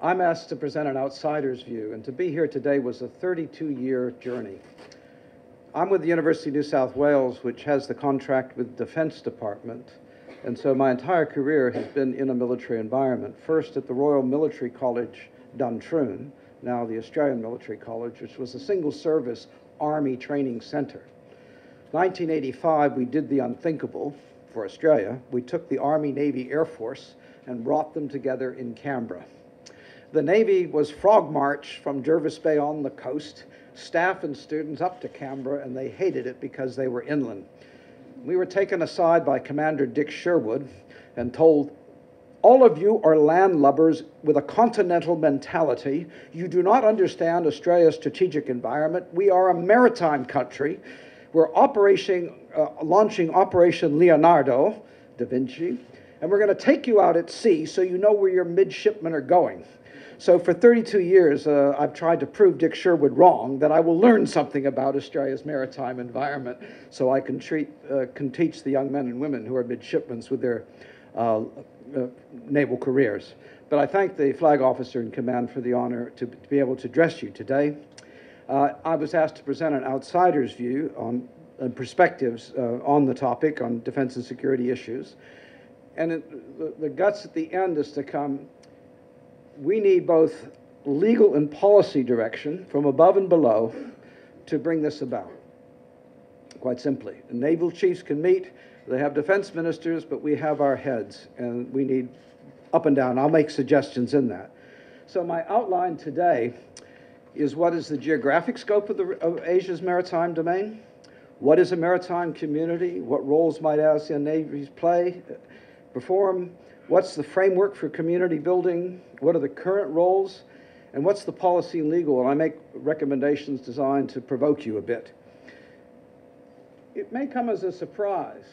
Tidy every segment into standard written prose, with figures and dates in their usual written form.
I'm asked to present an outsider's view, and to be here today was a 32-year journey. I'm with the University of New South Wales, which has the contract with the Defense Department, and so my entire career has been in a military environment. First at the Royal Military College, Duntroon, now the Australian Military College, which was a single-service Army training center. 1985, we did the unthinkable for Australia. We took the Army, Navy, Air Force and brought them together in Canberra. The Navy was frog marched from Jervis Bay on the coast, staff and students up to Canberra, and they hated it because they were inland. We were taken aside by Commander Dick Sherwood and told, all of you are landlubbers with a continental mentality. You do not understand Australia's strategic environment. We are a maritime country. We're launching Operation Leonardo da Vinci, and we're going to take you out at sea so you know where your midshipmen are going. So for 32 years, I've tried to prove Dick Sherwood wrong, that I will learn something about Australia's maritime environment so I can teach the young men and women who are midshipmen with their naval careers. But I thank the flag officer in command for the honor to be able to address you today. I was asked to present an outsider's view on perspectives on the topic, on defense and security issues. And the guts at the end is to come. We need both legal and policy direction from above and below to bring this about. Quite simply, the naval chiefs can meet, they have defense ministers, but we have our heads, and we need up and down. I'll make suggestions in that. So my outline today is what is the geographic scope of Asia's maritime domain? What is a maritime community? What roles might ASEAN navies perform? What's the framework for community building? What are the current roles? And what's the policy and legal? And I make recommendations designed to provoke you a bit. It may come as a surprise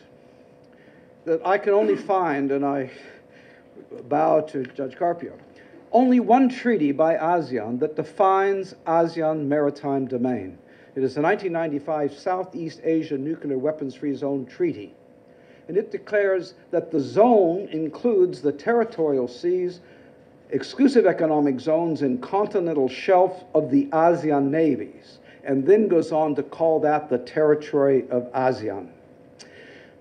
that I can only find, and I bow to Judge Carpio, only one treaty by ASEAN that defines ASEAN maritime domain. It is the 1995 Southeast Asia Nuclear Weapons-Free Zone Treaty. And it declares that the zone includes the territorial seas, exclusive economic zones, and continental shelf of the ASEAN navies, and then goes on to call that the territory of ASEAN.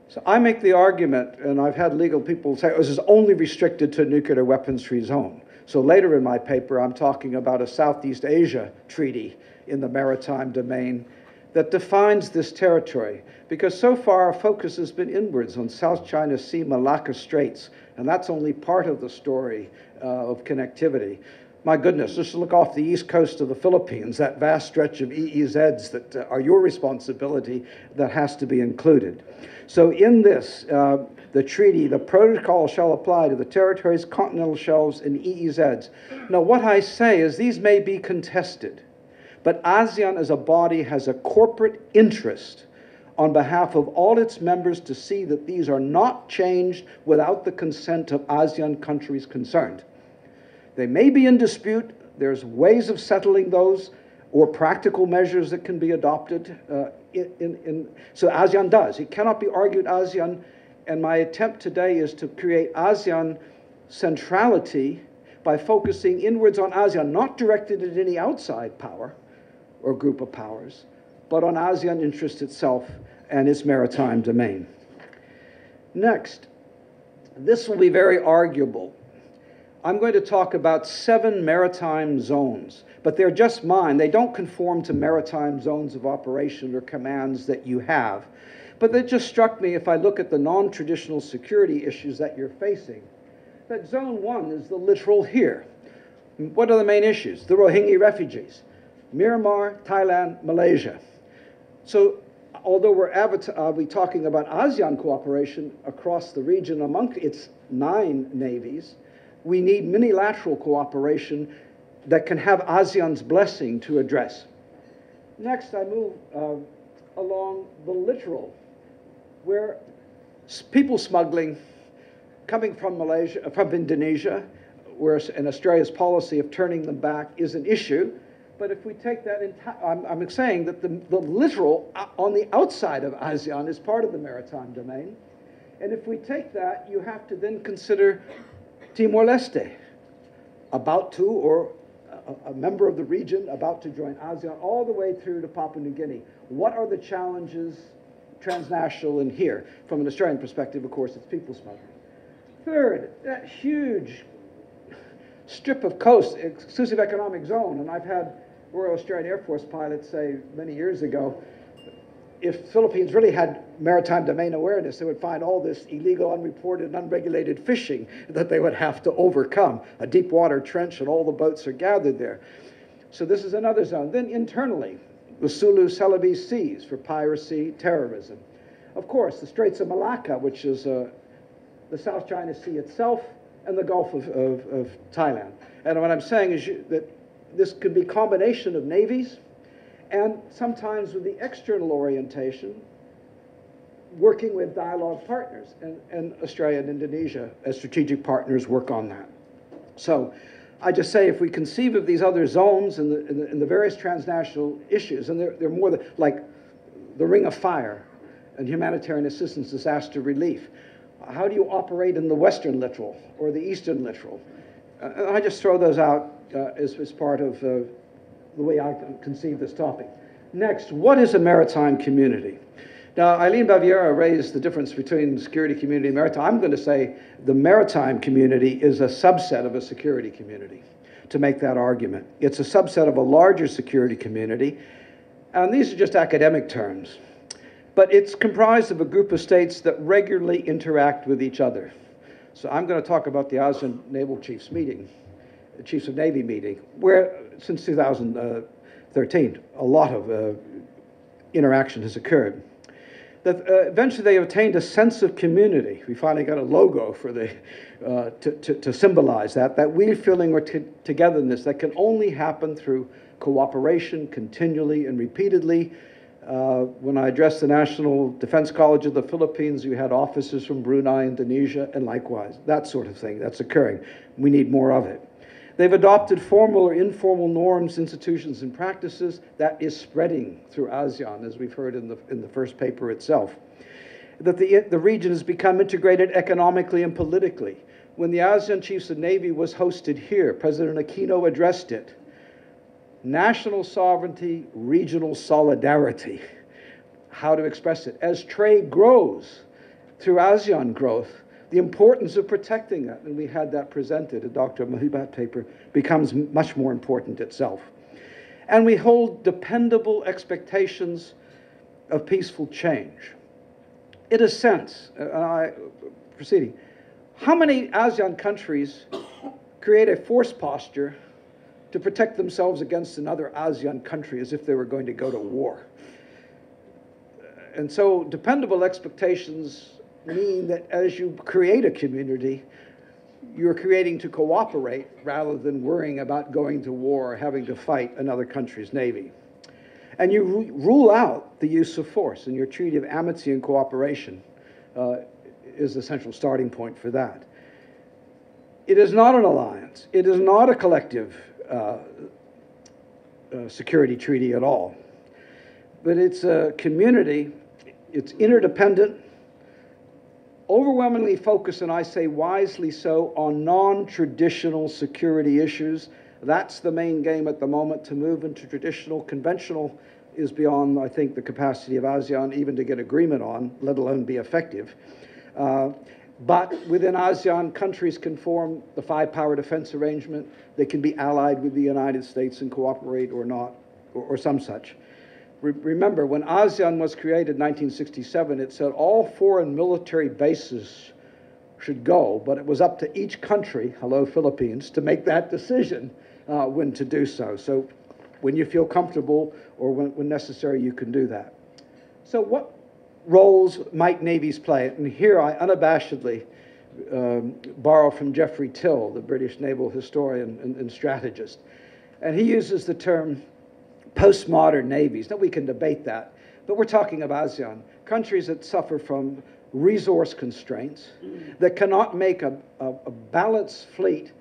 So I make the argument, and I've had legal people say, this is only restricted to nuclear weapons-free zone. So later in my paper, I'm talking about a Southeast Asia treaty in the maritime domain that defines this territory, because so far our focus has been inwards on South China Sea, Malacca Straits, and that's only part of the story of connectivity. My goodness, just look off the east coast of the Philippines, that vast stretch of EEZs that are your responsibility that has to be included. So in this, the treaty, the protocol shall apply to the territories, continental shelves, and EEZs. Now what I say is these may be contested, but ASEAN as a body has a corporate interest on behalf of all its members to see that these are not changed without the consent of ASEAN countries concerned. They may be in dispute. There's ways of settling those or practical measures that can be adopted. So ASEAN does. It cannot be argued ASEAN, and my attempt today is to create ASEAN centrality by focusing inwards on ASEAN, not directed at any outside power or group of powers, but on ASEAN interest itself and its maritime domain. Next, this will be very arguable. I'm going to talk about 7 maritime zones, but they're just mine. They don't conform to maritime zones of operation or commands that you have. But that just struck me if I look at the non-traditional security issues that you're facing, that Zone 1 is the littoral here. What are the main issues? The Rohingya refugees, Myanmar, Thailand, Malaysia. So although we're talking about ASEAN cooperation across the region among its 9 navies, we need minilateral cooperation that can have ASEAN's blessing to address. Next, I move along the littoral, where people smuggling coming from Malaysia, from Indonesia, and Australia's policy of turning them back is an issue. But if we take that, I'm saying that the littoral on the outside of ASEAN is part of the maritime domain. And if we take that, you have to then consider Timor-Leste, about to, or a member of the region about to join ASEAN, all the way through to Papua New Guinea. What are the challenges, transnational and here? From an Australian perspective, of course, it's people smuggling. Third, that huge strip of coast, exclusive economic zone, and I've had Royal Australian Air Force pilots say many years ago, if Philippines really had maritime domain awareness, they would find all this illegal, unreported, and unregulated fishing that they would have to overcome. A deep water trench and all the boats are gathered there. So this is another zone. Then internally, the Sulu-Celebes Seas for piracy, terrorism. Of course, the Straits of Malacca, which is the South China Sea itself, and the Gulf of Thailand. And what I'm saying is that this could be a combination of navies, and sometimes with the external orientation, working with dialogue partners, and Australia and Indonesia as strategic partners work on that. So I just say, if we conceive of these other zones and the various transnational issues, and they're more like the Ring of Fire and humanitarian assistance, disaster relief, how do you operate in the Western Littoral or the Eastern Littoral? I just throw those out as part of the way I conceive this topic. Next, what is a maritime community? Now, Eileen Baviera raised the difference between security community and maritime. I'm going to say the maritime community is a subset of a security community, to make that argument. It's a subset of a larger security community, and these are just academic terms. But it's comprised of a group of states that regularly interact with each other. So I'm going to talk about the ASEAN Naval Chiefs meeting, the Chiefs of Navy meeting, where since 2013, a lot of interaction has occurred. That eventually they obtained a sense of community. We finally got a logo for the to symbolize that wheel-filling or togetherness that can only happen through cooperation continually and repeatedly. When I addressed the National Defense College of the Philippines, you had officers from Brunei, Indonesia, and likewise, that sort of thing that's occurring. We need more of it. They've adopted formal or informal norms, institutions, and practices that is spreading through ASEAN, as we've heard in the first paper itself. That the region has become integrated economically and politically. When the ASEAN Chiefs of Navy was hosted here, President Aquino addressed it. National sovereignty, regional solidarity. How to express it. As trade grows through ASEAN growth, the importance of protecting that, and we had that presented, a Dr. Mahibat paper, becomes much more important itself. And we hold dependable expectations of peaceful change. In a sense, proceeding, how many ASEAN countries create a force posture to protect themselves against another ASEAN country as if they were going to go to war? And so dependable expectations mean that as you create a community, you're creating to cooperate rather than worrying about going to war or having to fight another country's navy. And you rule out the use of force, and your treaty of amity and cooperation is the central starting point for that. It is not an alliance. It is not a collective security treaty at all. But it's a community, it's interdependent, overwhelmingly focused, and I say wisely so, on non-traditional security issues. That's the main game at the moment. To move into traditional, conventional is beyond, I think, the capacity of ASEAN even to get agreement on, let alone be effective. But within ASEAN, countries can form the five-power defense arrangement. They can be allied with the United States and cooperate or not, or some such. Remember, when ASEAN was created in 1967, it said all foreign military bases should go, but it was up to each country, hello Philippines, to make that decision when to do so. So when you feel comfortable or when necessary, you can do that. So what roles might navies play? And here I unabashedly borrow from Geoffrey Till, the British naval historian and strategist. And he uses the term postmodern navies. Now, we can debate that, but we're talking of ASEAN, countries that suffer from resource constraints, that cannot make a balanced fleet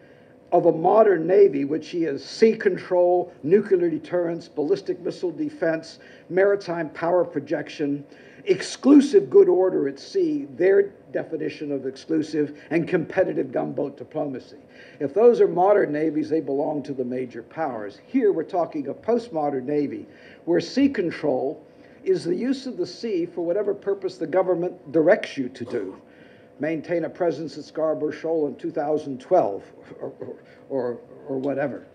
of a modern navy, which is sea control, nuclear deterrence, ballistic missile defense, maritime power projection, exclusive good order at sea. Their definition of exclusive, and competitive gunboat diplomacy. If those are modern navies, they belong to the major powers. Here we're talking a postmodern navy where sea control is the use of the sea for whatever purpose the government directs you to do. Maintain a presence at Scarborough Shoal in 2012 or whatever.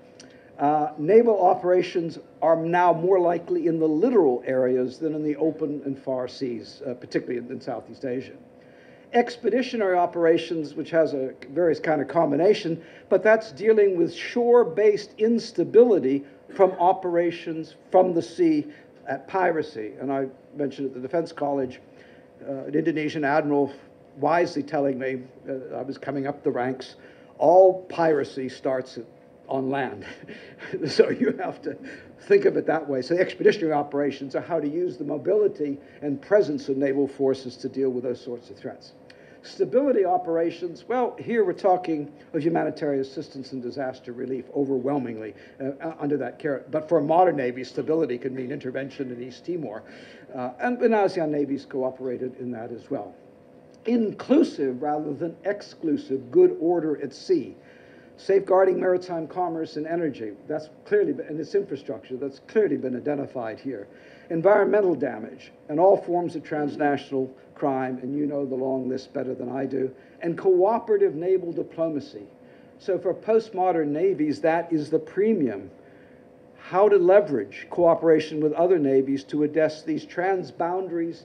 Naval operations are now more likely in the littoral areas than in the open and far seas, particularly in Southeast Asia. Expeditionary operations, which has a various kind of combination, but that's dealing with shore-based instability from operations from the sea at piracy. And I mentioned at the Defense College, an Indonesian admiral wisely telling me, I was coming up the ranks, all piracy starts on land. So you have to think of it that way. So the expeditionary operations are how to use the mobility and presence of naval forces to deal with those sorts of threats. Stability operations, well, here we're talking of humanitarian assistance and disaster relief overwhelmingly under that carrot. But for a modern navy, stability could mean intervention in East Timor. And ASEAN navies cooperated in that as well. Inclusive rather than exclusive good order at sea. Safeguarding maritime commerce and energy, that's clearly been, and its infrastructure, that's clearly been identified here. Environmental damage and all forms of transnational crime, and you know the long list better than I do, and cooperative naval diplomacy. So for postmodern navies, that is the premium. How to leverage cooperation with other navies to address these transboundaries,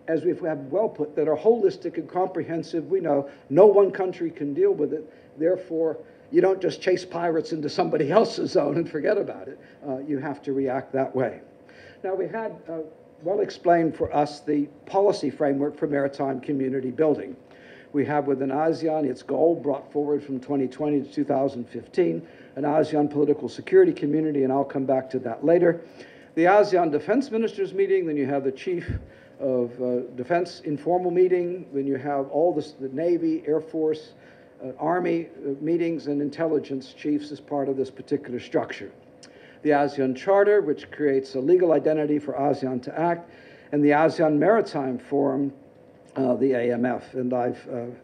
as we have well put, that are holistic and comprehensive. We know no one country can deal with it. Therefore, you don't just chase pirates into somebody else's zone and forget about it. You have to react that way. Now, we had well explained for us the policy framework for maritime community building. We have within ASEAN its goal brought forward from 2020 to 2015, an ASEAN political security community, and I'll come back to that later. The ASEAN Defense Ministers meeting, then you have the Chief of Defense informal meeting, then you have all the Navy, Air Force, Army meetings, and intelligence chiefs as part of this particular structure. The ASEAN Charter, which creates a legal identity for ASEAN to act, and the ASEAN Maritime Forum, the AMF. And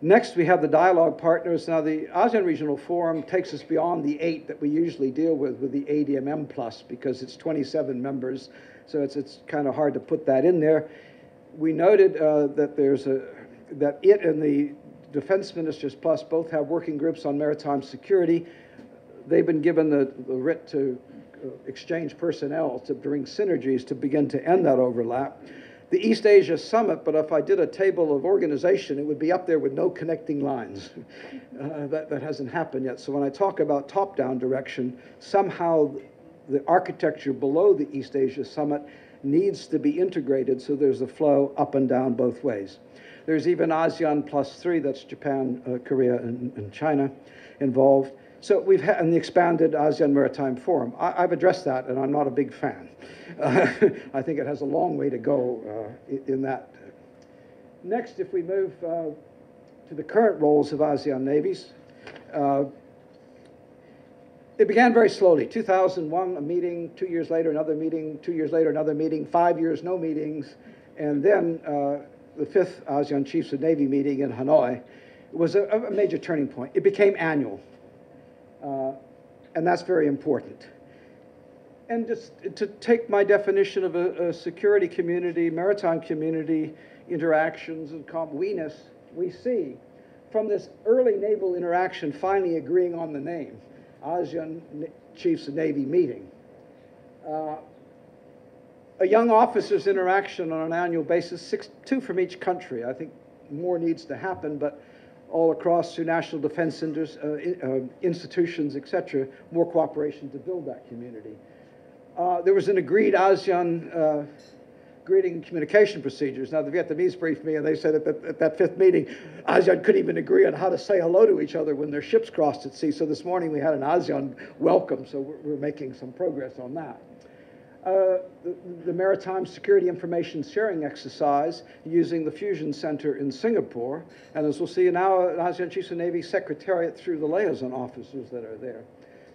next, we have the dialogue partners. Now, the ASEAN Regional Forum takes us beyond the 8 that we usually deal with the ADMM plus, because it's 27 members, so it's kind of hard to put that in there. We noted that it and the Defense Ministers Plus both have working groups on maritime security. They've been given the writ to exchange personnel to bring synergies to begin to end that overlap. The East Asia Summit, but if I did a table of organization, it would be up there with no connecting lines. That hasn't happened yet. So when I talk about top-down direction, somehow the architecture below the East Asia Summit needs to be integrated so there's a flow up and down both ways. There's even ASEAN plus 3, that's Japan, Korea, and China involved. So we've had the expanded ASEAN Maritime Forum. I've addressed that, and I'm not a big fan. I think it has a long way to go in that. Next, if we move to the current roles of ASEAN navies, it began very slowly. 2001, a meeting. 2 years later, another meeting. 2 years later, another meeting. 5 years, no meetings. And then the 5th ASEAN Chiefs of Navy meeting in Hanoi was a major turning point. It became annual. And that's very important. And just to take my definition of a security community, maritime community, interactions and we see from this early naval interaction finally agreeing on the name, ASEAN Chiefs of Navy meeting. A young officers interaction on an annual basis, 2 from each country. I think more needs to happen, but all across through national defense institutions, etc., more cooperation to build that community. There was an agreed ASEAN greeting and communication procedures. Now, the Vietnamese briefed me, and they said at that 5th meeting, ASEAN couldn't even agree on how to say hello to each other when their ships crossed at sea. So this morning we had an ASEAN welcome, so we're making some progress on that. The Maritime Security Information Sharing Exercise using the Fusion Center in Singapore. And as we'll see now, an ASEAN Chiefs of Navy Secretariat through the liaison officers that are there.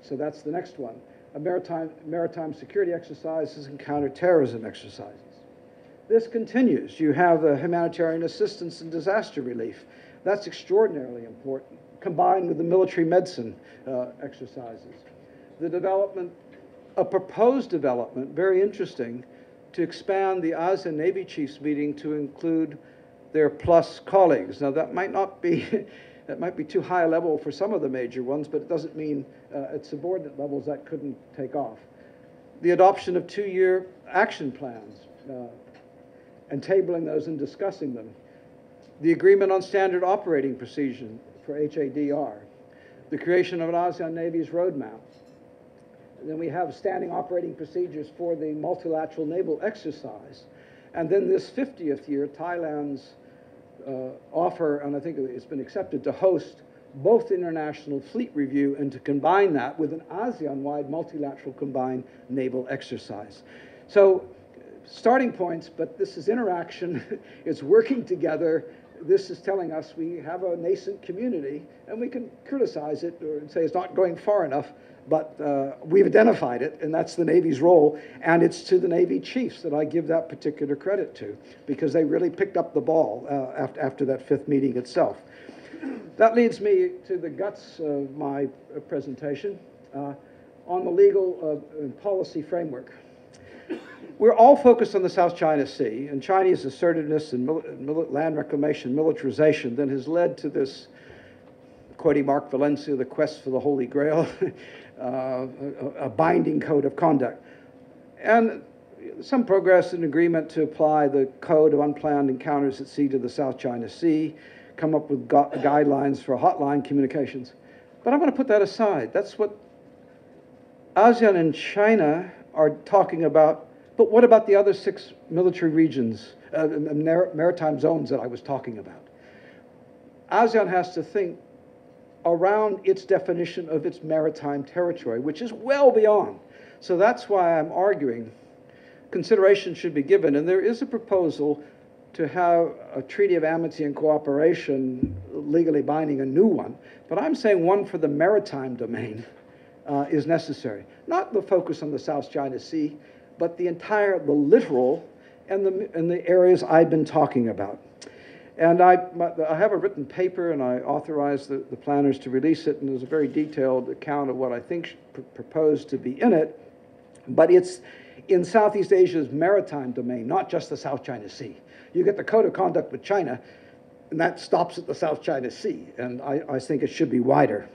So that's the next one. A maritime security exercises and counterterrorism exercises. This continues. You have humanitarian assistance and disaster relief. That's extraordinarily important, combined with the military medicine exercises. The development, a proposed development, very interesting, to expand the ASEAN Navy Chiefs meeting to include their plus colleagues. Now that might not be, that might be too high a level for some of the major ones, but it doesn't mean at subordinate levels that couldn't take off. The adoption of 2-year action plans and tabling those and discussing them. The agreement on standard operating procedure for HADR. The creation of an ASEAN Navy's roadmap. And then we have standing operating procedures for the multilateral naval exercise. And then this 50th year, Thailand's offer, and I think it's been accepted, to host both the International Fleet Review and to combine that with an ASEAN-wide multilateral combined naval exercise. So starting points, but this is interaction. It's working together. This is telling us we have a nascent community, and we can criticize it or say it's not going far enough, but we've identified it, and that's the Navy's role, and it's to the Navy chiefs that I give that particular credit to, because they really picked up the ball after that 5th meeting itself. That leads me to the guts of my presentation on the legal and policy framework. We're all focused on the South China Sea and Chinese assertiveness and land reclamation, militarization that has led to this, quoting Mark Valencia, the quest for the Holy Grail, a binding code of conduct. And some progress and agreement to apply the code of unplanned encounters at sea to the South China Sea, come up with guidelines for hotline communications. But I'm going to put that aside. That's what ASEAN and China are talking about. But what about the other 6 military regions, maritime zones that I was talking about? ASEAN has to think around its definition of its maritime territory, which is well beyond. So that's why I'm arguing consideration should be given. And there is a proposal to have a treaty of amity and cooperation legally binding, a new one. But I'm saying one for the maritime domain is necessary. Not the focus on the South China Sea, but the littoral and the areas I've been talking about. And I have a written paper, and I authorized the planners to release it, and there's a very detailed account of what I think proposed to be in it. But it's in Southeast Asia's maritime domain, not just the South China Sea. You get the code of conduct with China, and that stops at the South China Sea, and I think it should be wider.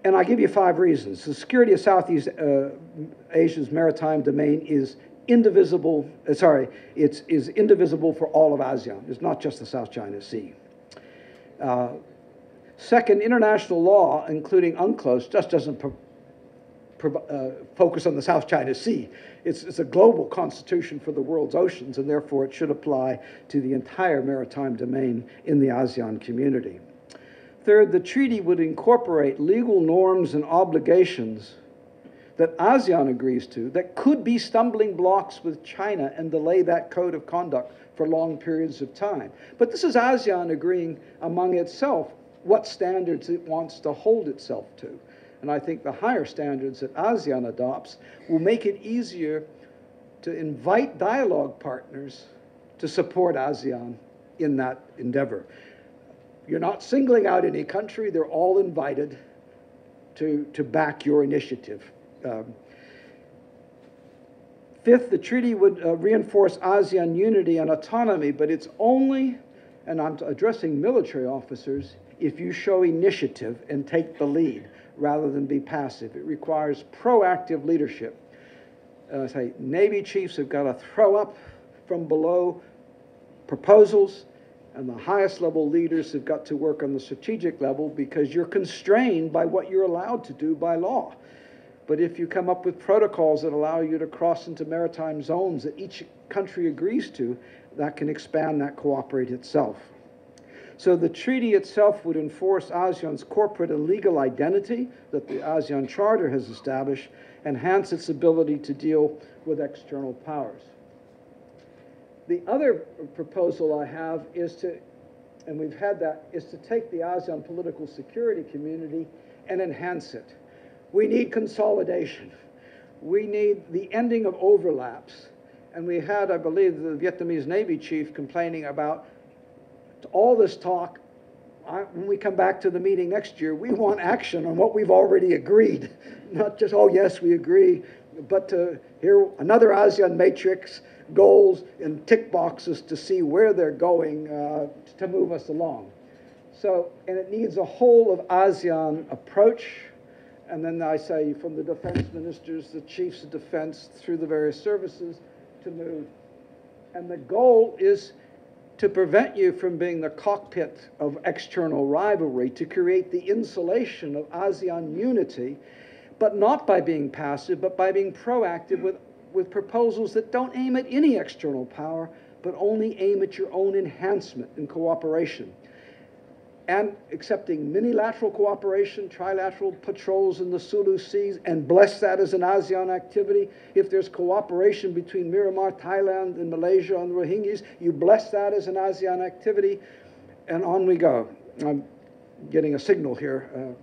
And I give you 5 reasons. The security of Southeast Asia's maritime domain is indivisible. It's indivisible for all of ASEAN. It's not just the South China Sea. Second, international law, including UNCLOS, just doesn't focus on the South China Sea. It's a global constitution for the world's oceans, and therefore it should apply to the entire maritime domain in the ASEAN community. Third, the treaty would incorporate legal norms and obligations that ASEAN agrees to that could be stumbling blocks with China and delay that code of conduct for long periods of time. But this is ASEAN agreeing among itself what standards it wants to hold itself to. And I think the higher standards that ASEAN adopts will make it easier to invite dialogue partners to support ASEAN in that endeavor. You're not singling out any country. They're all invited to back your initiative. Fifth, the treaty would reinforce ASEAN unity and autonomy, but it's only, and I'm addressing military officers, if you show initiative and take the lead rather than be passive. It requires proactive leadership. Navy chiefs have got to throw up from below proposals, and the highest level leaders have got to work on the strategic level because you're constrained by what you're allowed to do by law. But if you come up with protocols that allow you to cross into maritime zones that each country agrees to, that can expand that cooperate itself. So the treaty itself would enforce ASEAN's corporate and legal identity that the ASEAN Charter has established, enhance its ability to deal with external powers. The other proposal I have is to, and we've had that, is to take the ASEAN political security community and enhance it. We need consolidation. We need the ending of overlaps And we had, I believe, the Vietnamese Navy chief complaining about all this talk. When we come back to the meeting next year, we want action on what we've already agreed. Not just, oh, yes, we agree, but to hear another ASEAN matrix, goals and tick boxes to see where they're going to move us along. So, and it needs a whole of ASEAN approach. And then I say from the defense ministers, the chiefs of defense, through the various services to move. And the goal is to prevent you from being the cockpit of external rivalry, to create the insulation of ASEAN unity, but not by being passive, but by being proactive with proposals that don't aim at any external power, but only aim at your own enhancement and cooperation. And accepting minilateral cooperation, trilateral patrols in the Sulu Seas, and bless that as an ASEAN activity. If there's cooperation between Myanmar, Thailand, and Malaysia on the Rohingyas, you bless that as an ASEAN activity, and on we go. I'm getting a signal here.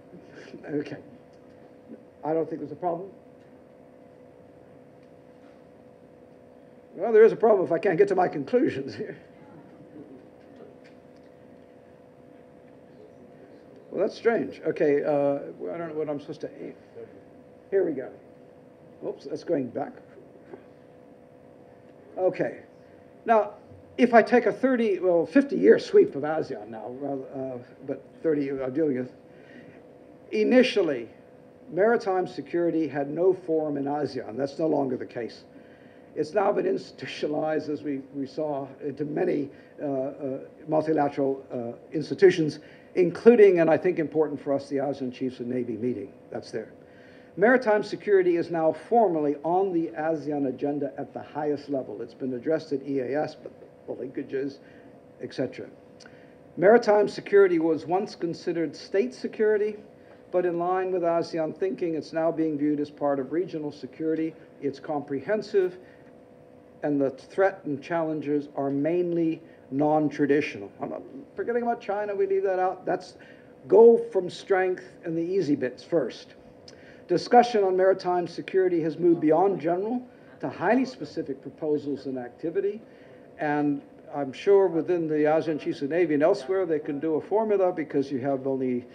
Okay. I don't think there's a problem. Well, there is a problem if I can't get to my conclusions here. Well, that's strange. Okay, I don't know what I'm supposed to aim. Here we go. Oops, that's going back. Okay. Now, if I take a 50-year sweep of ASEAN now, but 30 I'm dealing with, initially, maritime security had no forum in ASEAN. That's no longer the case. It's now been institutionalized, as we saw, into many multilateral institutions, including, and I think important for us, the ASEAN Chiefs of Navy meeting. That's there. Maritime security is now formally on the ASEAN agenda at the highest level. It's been addressed at EAS, but the linkages, etc. Maritime security was once considered state security, but in line with ASEAN thinking, it's now being viewed as part of regional security. It's comprehensive, and the threat and challenges are mainly non-traditional. I'm not forgetting about China, we leave that out. That's go from strength and the easy bits first. Discussion on maritime security has moved beyond general to highly specific proposals and activity, and I'm sure within the ASEAN Chiefs of Navy and elsewhere they can do a formula, because you have only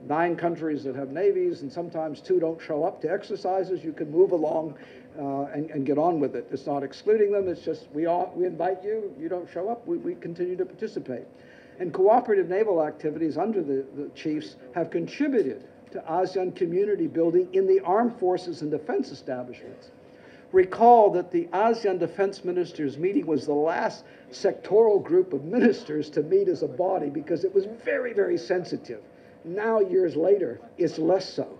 9 countries that have navies, and sometimes 2 don't show up to exercises. You can move along and get on with it. It's not excluding them. It's just we invite you. You don't show up. We continue to participate. And cooperative naval activities under the chiefs have contributed to ASEAN community building in the armed forces and defense establishments. Recall that the ASEAN Defense Ministers meeting was the last sectoral group of ministers to meet as a body, because it was very, very sensitive. Now, years later, it's less so.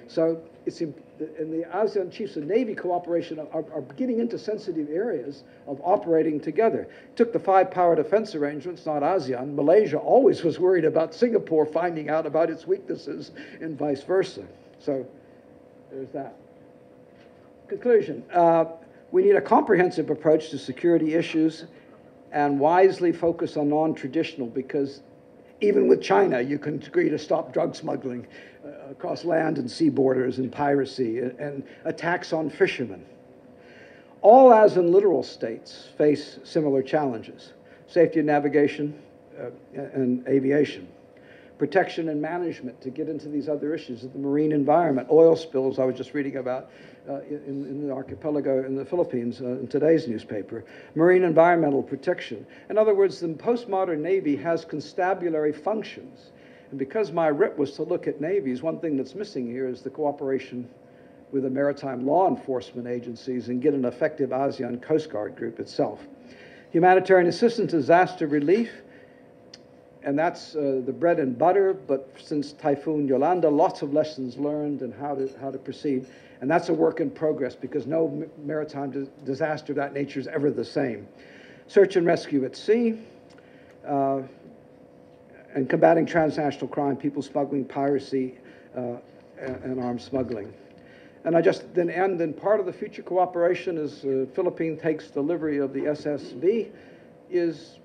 So it's in the ASEAN Chiefs of Navy cooperation are getting into sensitive areas of operating together. It took the 5-power defense arrangements, not ASEAN. Malaysia always was worried about Singapore finding out about its weaknesses and vice versa. So there's that. Conclusion. We need a comprehensive approach to security issues and wisely focus on non-traditional, because even with China, you can agree to stop drug smuggling across land and sea borders, and piracy and attacks on fishermen. All ASEAN littoral states face similar challenges: safety and navigation and aviation, protection and management, to get into these other issues of the marine environment, oil spills I was just reading about in the archipelago in the Philippines in today's newspaper, marine environmental protection. In other words, the postmodern Navy has constabulary functions. And because my writ was to look at navies, one thing that's missing here is the cooperation with the maritime law enforcement agencies and get an effective ASEAN Coast Guard group itself. Humanitarian assistance, disaster relief, and that's the bread and butter, but since Typhoon Yolanda, lots of lessons learned and how to proceed. And that's a work in progress, because no maritime disaster of that nature is ever the same. Search and rescue at sea, and combating transnational crime, people smuggling, piracy, and arms smuggling. And I just then end, and part of the future cooperation as the Philippines takes delivery of the SSV is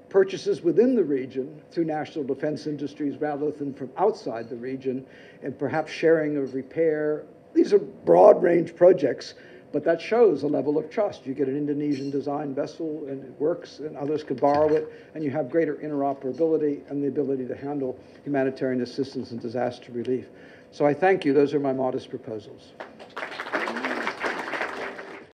purchases within the region through national defense industries rather than from outside the region, and perhaps sharing of repair. These are broad range projects, But that shows a level of trust. You get an Indonesian-designed vessel, and it works, and others could borrow it, and you have greater interoperability and the ability to handle humanitarian assistance and disaster relief. So I thank you. Those are my modest proposals.